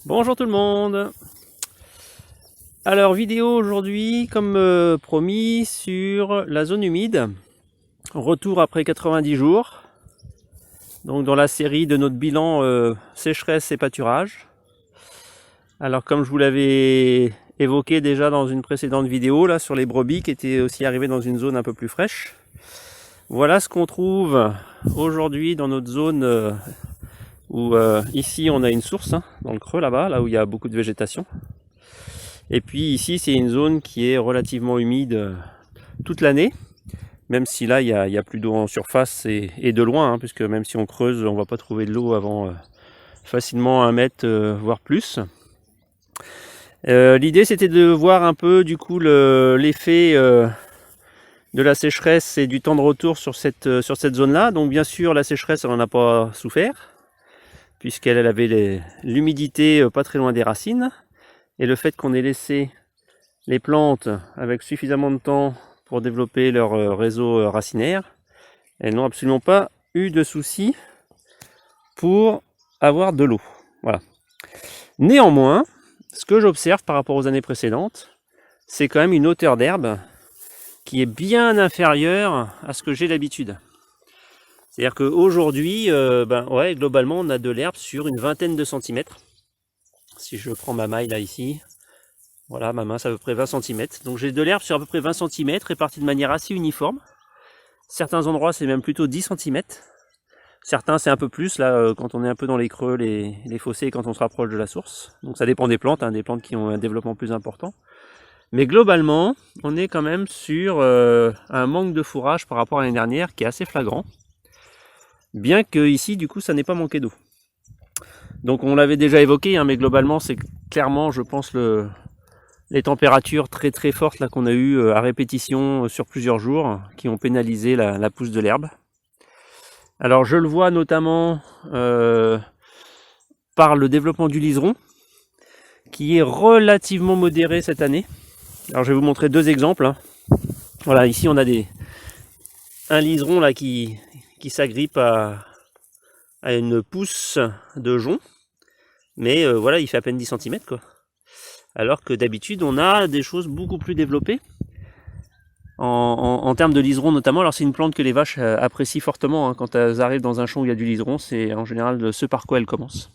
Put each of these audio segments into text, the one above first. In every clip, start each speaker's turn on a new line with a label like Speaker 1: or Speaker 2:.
Speaker 1: Bonjour tout le monde. Alors vidéo aujourd'hui comme promis sur la zone humide. Retour après 90 jours. Donc dans la série de notre bilan sécheresse et pâturage. Alors comme je vous l'avais évoqué déjà dans une précédente vidéo là sur les brebis qui étaient aussi arrivées dans une zone un peu plus fraîche. Voilà ce qu'on trouve aujourd'hui dans notre zone où ici on a une source dans le creux là-bas, là où il y a beaucoup de végétation. Et puis ici c'est une zone qui est relativement humide toute l'année, même si là il y a plus d'eau en surface et de loin, puisque même si on creuse on va pas trouver de l'eau avant facilement 1 mètre voire plus. L'idée c'était de voir un peu du coup l'effet de la sécheresse et du temps de retour sur cette zone là. Donc bien sûr la sécheresse elle n'en a pas souffert, puisqu'elle avait l'humidité pas très loin des racines. Et le fait qu'on ait laissé les plantes avec suffisamment de temps pour développer leur réseau racinaire, elles n'ont absolument pas eu de soucis pour avoir de l'eau. Voilà. Néanmoins, ce que j'observe par rapport aux années précédentes, c'est quand même une hauteur d'herbe qui est bien inférieure à ce que j'ai d'habitude. C'est-à-dire qu'aujourd'hui, globalement, on a de l'herbe sur une vingtaine de centimètres. Si je prends ma maille là ici, voilà, ma main c'est à peu près 20 cm. Donc j'ai de l'herbe sur à peu près 20 cm répartie de manière assez uniforme. Certains endroits c'est même plutôt 10 cm. Certains c'est un peu plus là quand on est un peu dans les creux, les fossés, quand on se rapproche de la source. Donc ça dépend des plantes, des plantes qui ont un développement plus important. Mais globalement, on est quand même sur un manque de fourrage par rapport à l'année dernière qui est assez flagrant. Bien que ici du coup ça n'ait pas manqué d'eau. Donc on l'avait déjà évoqué, mais globalement c'est clairement je pense les températures très très fortes là qu'on a eues à répétition sur plusieurs jours qui ont pénalisé la pousse de l'herbe. Alors je le vois notamment par le développement du liseron qui est relativement modéré cette année. Alors je vais vous montrer deux exemples. Voilà, ici on a un liseron là qui s'agrippe à une pousse de jonc, mais voilà, il fait à peine 10 cm quoi. Alors que d'habitude on a des choses beaucoup plus développées en termes de liseron notamment. Alors c'est une plante que les vaches apprécient fortement quand elles arrivent dans un champ où il y a du liseron, c'est en général ce par quoi elles commencent.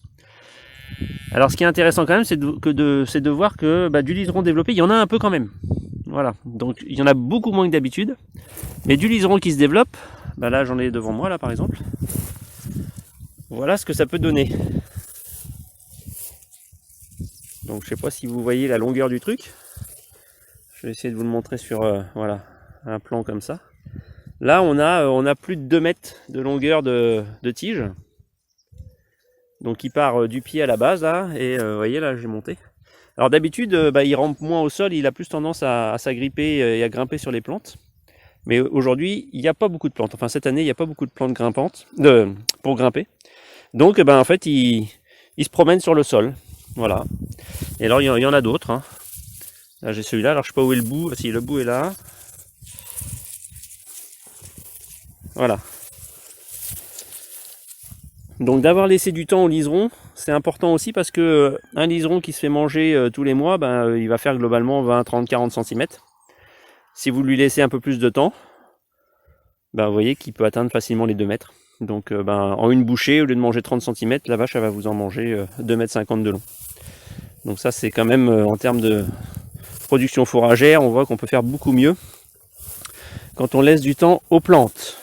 Speaker 1: Alors ce qui est intéressant quand même c'est de voir que du liseron développé il y en a un peu quand même. Voilà, donc il y en a beaucoup moins que d'habitude, mais du liseron qui se développe, là j'en ai devant moi là par exemple. Voilà ce que ça peut donner. Donc je sais pas si vous voyez la longueur du truc. Je vais essayer de vous le montrer sur voilà, un plan comme ça. Là on a plus de 2 mètres de longueur de tige. Donc il part du pied à la base là, et vous voyez là j'ai monté. Alors d'habitude il rampe moins au sol, il a plus tendance à s'agripper et à grimper sur les plantes. Mais aujourd'hui il n'y a pas beaucoup de plantes. Enfin cette année il n'y a pas beaucoup de plantes grimpantes pour grimper. Donc en fait il se promène sur le sol. Voilà. Et alors il y en a d'autres. Là j'ai celui-là, alors je sais pas où est le bout. Si le bout est là. Voilà. Donc d'avoir laissé du temps au liseron, c'est important aussi parce que un liseron qui se fait manger tous les mois, il va faire globalement 20, 30, 40 cm. Si vous lui laissez un peu plus de temps, vous voyez qu'il peut atteindre facilement les 2 mètres. Donc en une bouchée, au lieu de manger 30 cm, la vache elle va vous en manger 2,50 m de long. Donc ça c'est quand même en termes de production fourragère, on voit qu'on peut faire beaucoup mieux quand on laisse du temps aux plantes.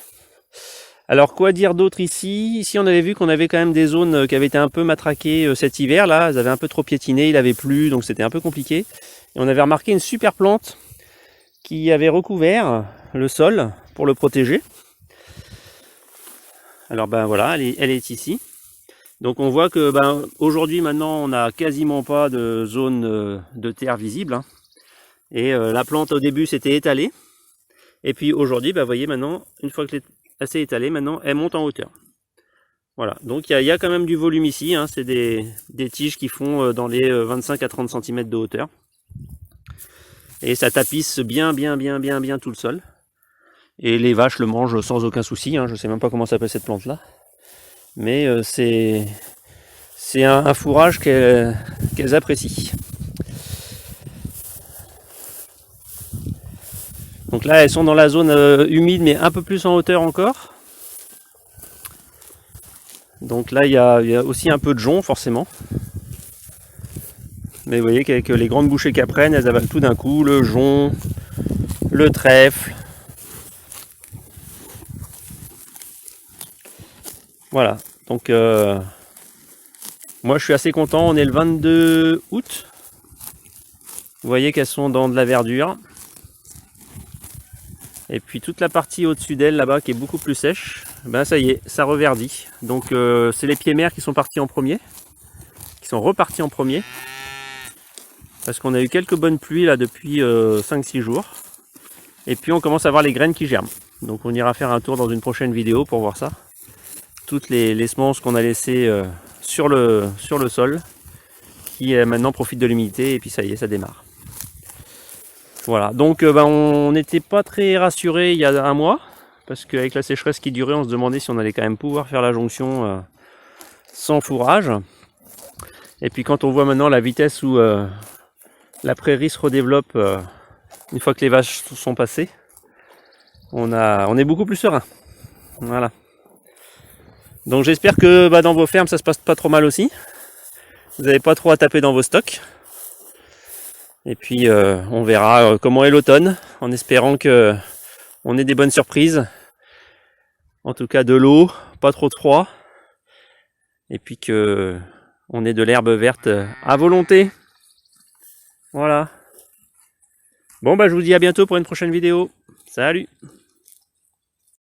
Speaker 1: Alors quoi dire d'autre ici? Ici on avait vu qu'on avait quand même des zones qui avaient été un peu matraquées cet hiver là, elles avaient un peu trop piétiné, il avait plu, donc c'était un peu compliqué. Et on avait remarqué une super plante qui avait recouvert le sol pour le protéger. Alors voilà, elle est ici. Donc on voit que aujourd'hui maintenant on n'a quasiment pas de zone de terre visible. Et la plante au début s'était étalée. Et puis aujourd'hui, vous voyez maintenant, une fois que elle s'est étalée, maintenant elle monte en hauteur. Voilà, donc il y a quand même du volume ici, c'est des tiges qui font dans les 25 à 30 cm de hauteur. Et ça tapisse bien tout le sol. Et les vaches le mangent sans aucun souci, je sais même pas comment s'appelle cette plante là. Mais c'est un fourrage qu'elles apprécient. Donc là, elles sont dans la zone humide, mais un peu plus en hauteur encore. Donc là, il y a aussi un peu de jonc, forcément. Mais vous voyez qu'avec les grandes bouchées qu'elles prennent, elles avalent tout d'un coup le jonc, le trèfle. Voilà. Donc, moi, je suis assez content. On est le 22 août. Vous voyez qu'elles sont dans de la verdure. Et puis toute la partie au-dessus d'elle là-bas qui est beaucoup plus sèche, ben ça y est, ça reverdit. Donc c'est les pieds mères qui sont partis en premier, qui sont repartis en premier. Parce qu'on a eu quelques bonnes pluies là depuis 5-6 jours. Et puis on commence à voir les graines qui germent. Donc on ira faire un tour dans une prochaine vidéo pour voir ça. Toutes les semences qu'on a laissées sur le sol, qui maintenant profitent de l'humidité et puis ça y est, ça démarre. Voilà, donc on n'était pas très rassuré il y a un mois, parce qu'avec la sécheresse qui durait, on se demandait si on allait quand même pouvoir faire la jonction sans fourrage. Et puis quand on voit maintenant la vitesse où la prairie se redéveloppe une fois que les vaches sont passées, on est beaucoup plus serein. Voilà. Donc j'espère que dans vos fermes ça se passe pas trop mal aussi. Vous n'avez pas trop à taper dans vos stocks. Et puis on verra comment est l'automne, en espérant que on ait des bonnes surprises. En tout cas de l'eau, pas trop de froid. Et puis que on ait de l'herbe verte à volonté. Voilà. Bon je vous dis à bientôt pour une prochaine vidéo. Salut!